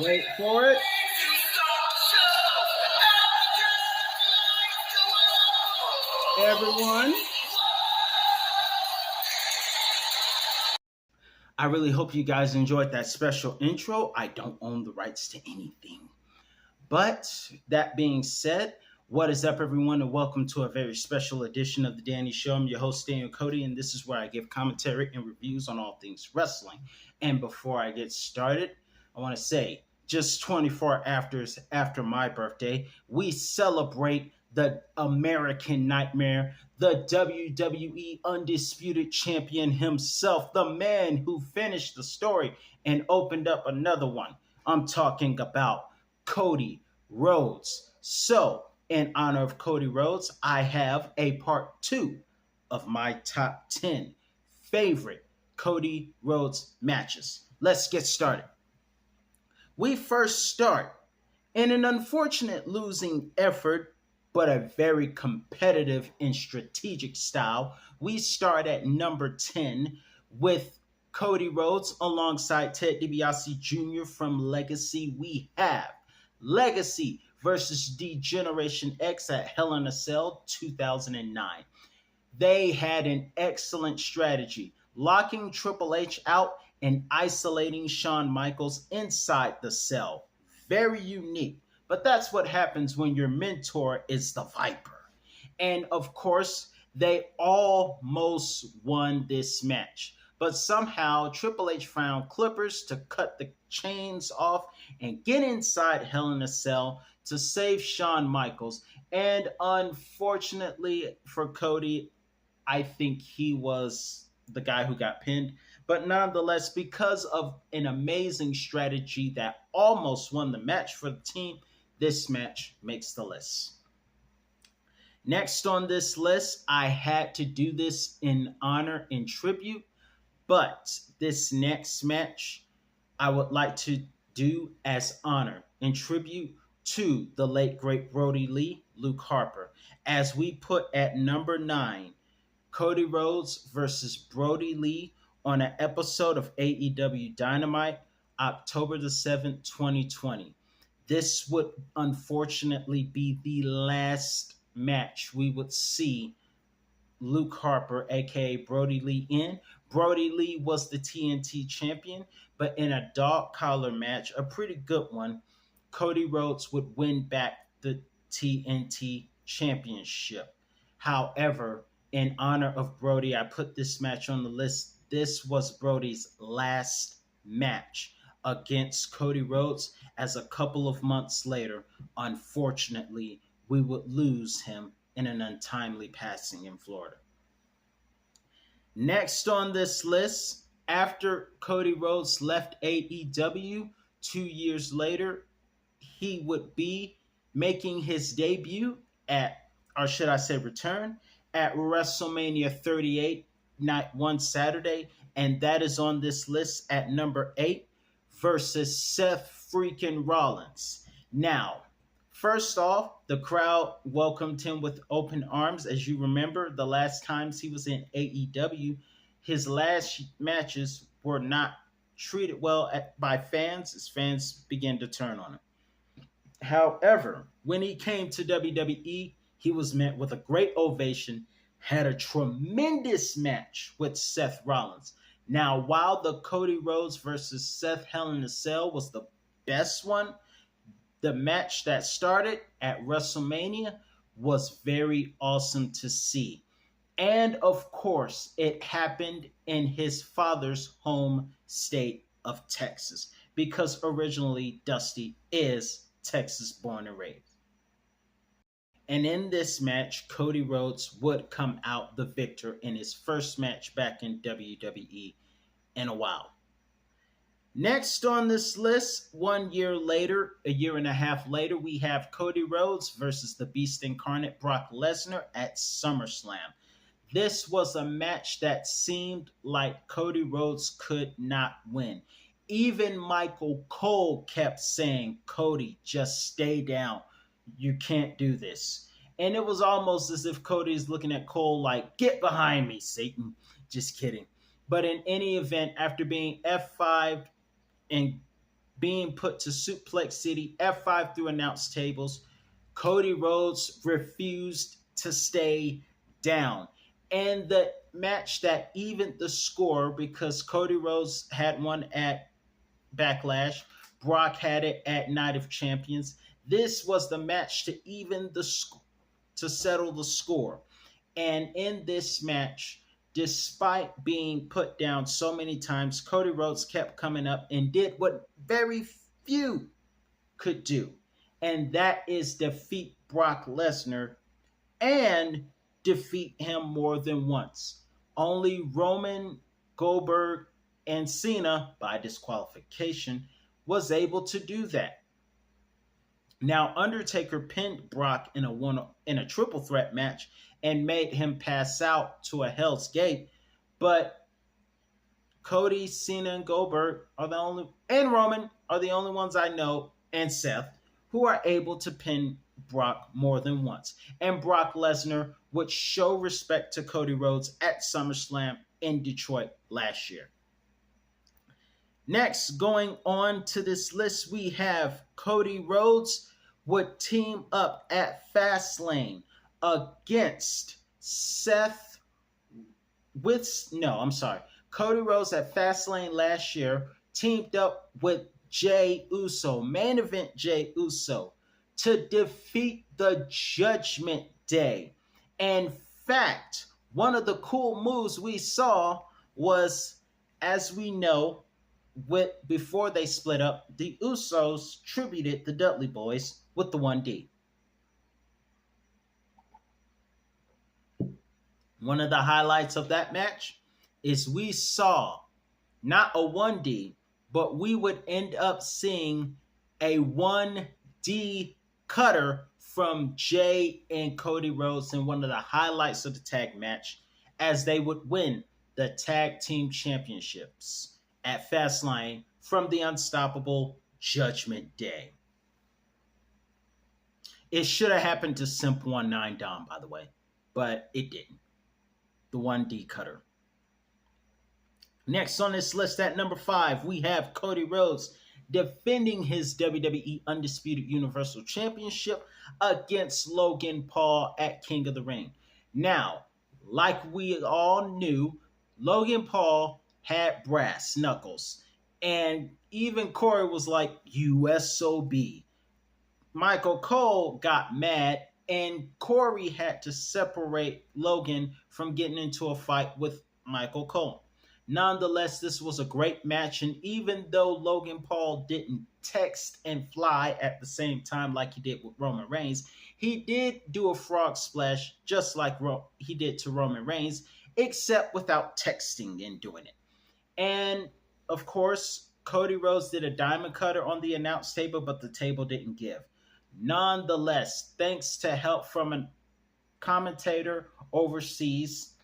Wait for it. Everyone. I really hope you guys enjoyed that special intro. I don't own the rights to anything. But that being said, what is up, everyone, and welcome to a very special edition of The Danny Show. I'm your host, Daniel Cody, and this is where I give commentary and reviews on all things wrestling. And before I get started, I want to say, just 24 hours after my birthday, we celebrate the American Nightmare, the WWE Undisputed Champion himself, the man who finished the story and opened up another one. I'm talking about Cody Rhodes. So, in honor of Cody Rhodes, I have a part 2 of my top 10 favorite Cody Rhodes matches. Let's get started. We first start in an unfortunate losing effort, but a very competitive and strategic style. We start at number 10 with Cody Rhodes alongside Ted DiBiase Jr. from Legacy. We have Legacy versus D-Generation X at Hell in a Cell 2009. They had an excellent strategy, locking Triple H out and isolating Shawn Michaels inside the cell. Very unique. But that's what happens when your mentor is the Viper. And of course, they almost won this match. But somehow Triple H found clippers to cut the chains off and get inside Hell in a Cell to save Shawn Michaels. And unfortunately for Cody, I think he was the guy who got pinned. But nonetheless, because of an amazing strategy that almost won the match for the team, this match makes the list. Next on this list, I had to do this in honor and tribute, but this next match I would like to do as honor and tribute to the late great Brodie Lee, Luke Harper, as we put at number 9, Cody Rhodes versus Brodie Lee on an episode of AEW Dynamite, October the 7th, 2020. This would unfortunately be the last match we would see Luke Harper, aka Brodie Lee, in. Brodie Lee was the TNT champion, but in a dog collar match, a pretty good one, Cody Rhodes would win back the TNT championship. However, in honor of Brodie, I put this match on the list. This was Brodie's last match against Cody Rhodes, as a couple of months later, unfortunately, we would lose him in an untimely passing in Florida. Next on this list, after Cody Rhodes left AEW 2 years later, he would be making his debut return at WrestleMania 38, Night 1 Saturday, and that is on this list at number 8 versus Seth freaking Rollins. Now, first off, the crowd welcomed him with open arms. As you remember, the last times he was in AEW, his last matches were not treated well by fans as fans began to turn on him. However, when he came to WWE, he was met with a great ovation, had a tremendous match with Seth Rollins. Now, while the Cody Rhodes versus Seth Hell in a Cell was the best one, the match that started at WrestleMania was very awesome to see. And of course, it happened in his father's home state of Texas, because originally Dusty is Texas born and raised. And in this match, Cody Rhodes would come out the victor in his first match back in WWE in a while. Next on this list, 1 year later, a year and a half later, we have Cody Rhodes versus the Beast Incarnate Brock Lesnar at SummerSlam. This was a match that seemed like Cody Rhodes could not win. Even Michael Cole kept saying, Cody, just stay down. You can't do this. And it was almost as if Cody is looking at Cole like, get behind me, Satan. Just kidding. But in any event, after being F5'd and being put to Suplex City, F5 through announce tables. Cody Rhodes refused to stay down. And the match that evened the score, because Cody Rhodes had one at Backlash, Brock had it at Night of Champions. This was the match to even the to settle the score. And in this match, despite being put down so many times, Cody Rhodes kept coming up and did what very few could do. And that is defeat Brock Lesnar and defeat him more than once. Only Roman, Goldberg, and Cena, by disqualification, was able to do that. Now, Undertaker pinned Brock in a triple threat match and made him pass out to a Hell's Gate, but Cody, Cena, and Goldberg are the only, and Roman are the only ones I know, and Seth, who are able to pin Brock more than once. And Brock Lesnar would show respect to Cody Rhodes at SummerSlam in Detroit last year. Next, going on to this list, we have Cody Rhodes would team up at Fastlane against Seth Cody Rhodes at Fastlane last year teamed up with Jey Uso, main event Jey Uso, to defeat the Judgment Day. In fact, one of the cool moves we saw was, as we know, before they split up, the Usos tributed the Dudley Boys with the 1D. One of the highlights of that match is we saw not a 1D, but we would end up seeing a 1D cutter from Jey and Cody Rhodes in one of the highlights of the tag match, as they would win the tag team championships at Fastlane from the unstoppable Judgment Day. It should have happened to Simp 19 Dom, by the way, but it didn't. The 1D cutter. Next on this list at number 5, we have Cody Rhodes defending his WWE Undisputed Universal Championship against Logan Paul at King of the Ring. Now, like we all knew, Logan Paul had brass knuckles. And even Corey was like, USOB. Michael Cole got mad, and Corey had to separate Logan from getting into a fight with Michael Cole. Nonetheless, this was a great match, and even though Logan Paul didn't text and fly at the same time like he did with Roman Reigns, he did do a frog splash just like he did to Roman Reigns, except without texting and doing it. And, of course, Cody Rhodes did a diamond cutter on the announce table, but the table didn't give. Nonetheless, thanks to help from a commentator overseas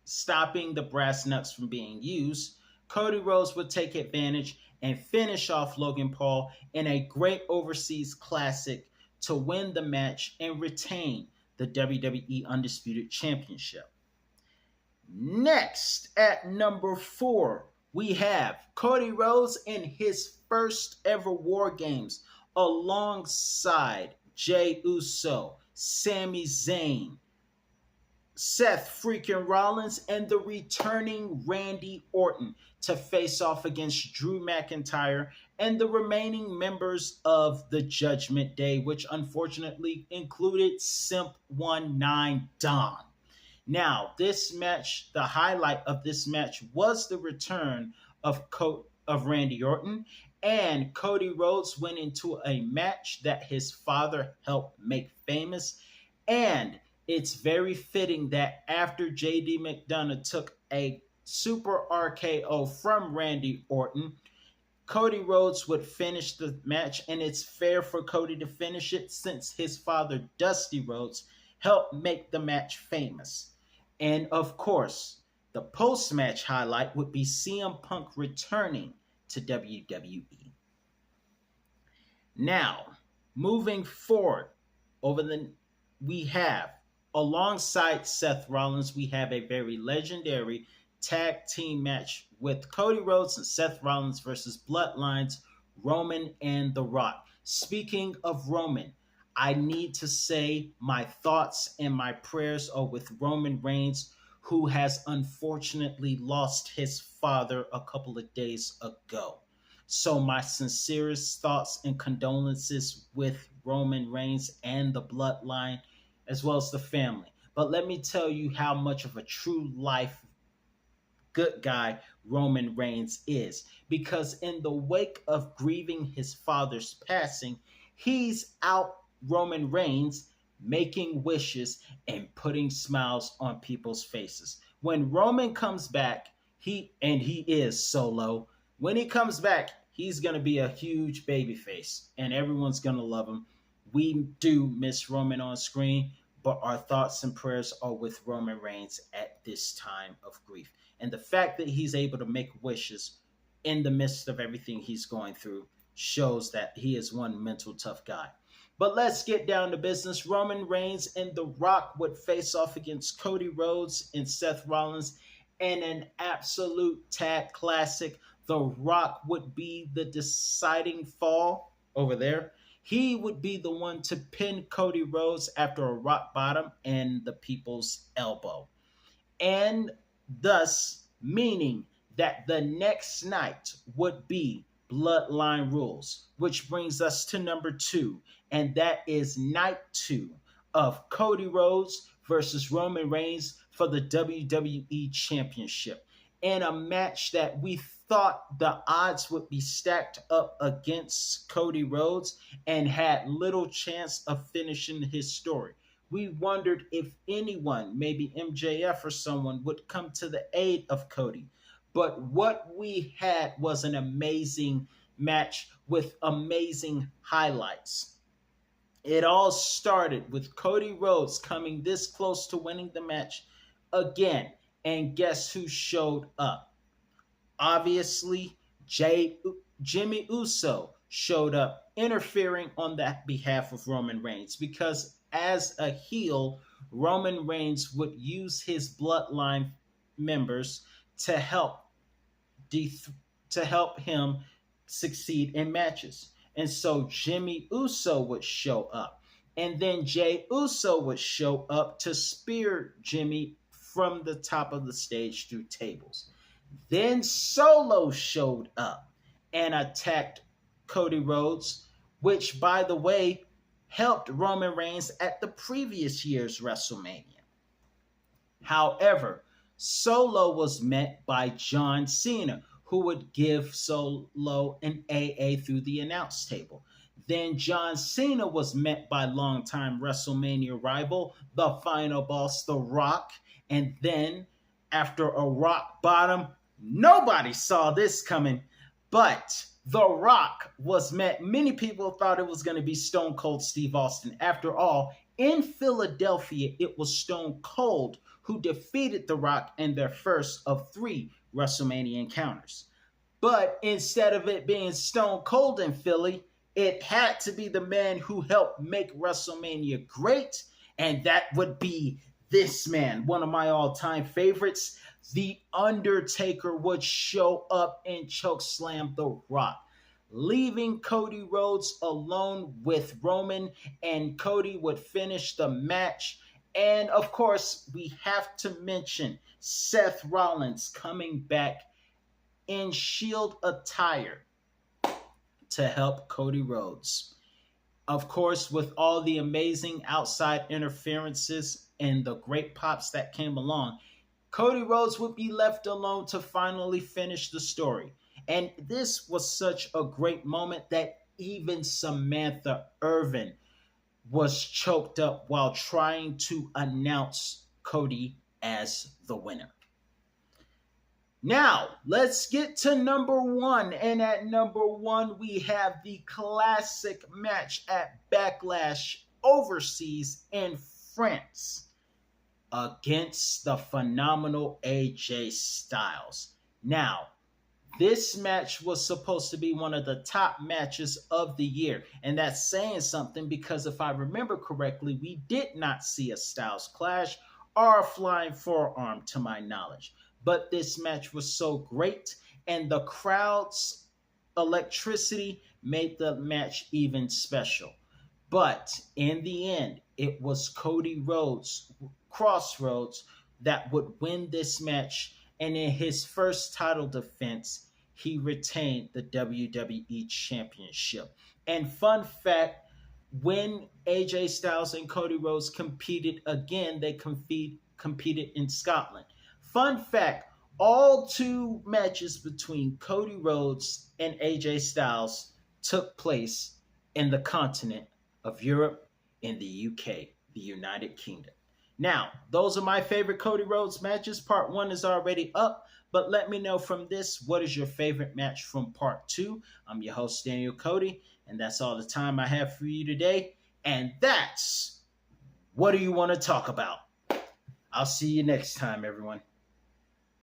stopping the brass knucks from being used, Cody Rhodes would take advantage and finish off Logan Paul in a great overseas classic to win the match and retain the WWE Undisputed Championship. Next, at number 4, we have Cody Rhodes in his first ever War Games alongside Jey Uso, Sami Zayn, Seth freaking Rollins, and the returning Randy Orton to face off against Drew McIntyre and the remaining members of the Judgment Day, which unfortunately included Simp 19 Dom. Now, this match, the highlight of this match was the return of Randy Orton, and Cody Rhodes went into a match that his father helped make famous. And it's very fitting that after JD McDonough took a super RKO from Randy Orton, Cody Rhodes would finish the match, and it's fair for Cody to finish it since his father, Dusty Rhodes, helped make the match famous. And of course, the post-match highlight would be CM Punk returning to WWE. Now, moving forward, we have, alongside Seth Rollins, we have a very legendary tag team match with Cody Rhodes and Seth Rollins versus Bloodlines, Roman and The Rock. Speaking of Roman, I need to say my thoughts and my prayers are with Roman Reigns, who has unfortunately lost his father a couple of days ago. So, my sincerest thoughts and condolences with Roman Reigns and the bloodline, as well as the family. But let me tell you how much of a true life good guy Roman Reigns is. Because in the wake of grieving his father's passing, he's out Roman Reigns making wishes and putting smiles on people's faces. When Roman comes back, he is Solo. When he comes back, he's going to be a huge baby face and everyone's going to love him. We do miss Roman on screen, but our thoughts and prayers are with Roman Reigns at this time of grief. And the fact that he's able to make wishes in the midst of everything he's going through shows that he is one mental tough guy. But let's get down to business. Roman Reigns and The Rock would face off against Cody Rhodes and Seth Rollins in an absolute tag classic. The Rock would be the deciding fall over there. He would be the one to pin Cody Rhodes after a rock bottom and the people's elbow. And thus meaning that the next night would be Bloodline Rules, which brings us to number 2, and that is night 2 of Cody Rhodes versus Roman Reigns for the WWE Championship, in a match that we thought the odds would be stacked up against Cody Rhodes and had little chance of finishing his story. We wondered if anyone, maybe MJF or someone, would come to the aid of Cody. But what we had was an amazing match with amazing highlights. It all started with Cody Rhodes coming this close to winning the match again. And guess who showed up? Obviously, Jimmy Uso showed up, interfering on that behalf of Roman Reigns, because as a heel, Roman Reigns would use his bloodline members to help him succeed in matches. And so Jimmy Uso would show up. And then Jey Uso would show up to spear Jimmy from the top of the stage through tables. Then Solo showed up and attacked Cody Rhodes, which, by the way, helped Roman Reigns at the previous year's WrestleMania. However, Solo was met by John Cena, who would give Solo an AA through the announce table. Then John Cena was met by longtime WrestleMania rival, the final boss, The Rock. And then, after a rock bottom, nobody saw this coming, but The Rock was met. Many people thought it was going to be Stone Cold Steve Austin. After all, in Philadelphia, it was Stone Cold who defeated The Rock in their first of 3 WrestleMania encounters. But instead of it being Stone Cold in Philly, it had to be the man who helped make WrestleMania great, and that would be this man, one of my all-time favorites. The Undertaker would show up and chokeslam The Rock, leaving Cody Rhodes alone with Roman, and Cody would finish the match. And of course, we have to mention Seth Rollins coming back in Shield attire to help Cody Rhodes. Of course, with all the amazing outside interferences and the great pops that came along, Cody Rhodes would be left alone to finally finish the story. And this was such a great moment that even Samantha Irvin was choked up while trying to announce Cody as the winner. Now, let's get to number 1. And at number 1, we have the classic match at Backlash overseas in France against the phenomenal AJ Styles. Now, this match was supposed to be one of the top matches of the year. And that's saying something, because if I remember correctly, we did not see a Styles Clash or a flying forearm to my knowledge. But this match was so great, and the crowds electricity made the match even special. But in the end, it was Cody Rhodes, Crossroads, that would win this match. And in his first title defense, he retained the WWE Championship. And fun fact, when AJ Styles and Cody Rhodes competed again, they competed in Scotland. Fun fact, all two matches between Cody Rhodes and AJ Styles took place in the continent of Europe, in the UK, the United Kingdom. Now, those are my favorite Cody Rhodes matches. Part 1 is already up, but let me know from this, what is your favorite match from Part 2? I'm your host, Daniel Cody, and that's all the time I have for you today. And that's What Do You Want to Talk About? I'll see you next time, everyone.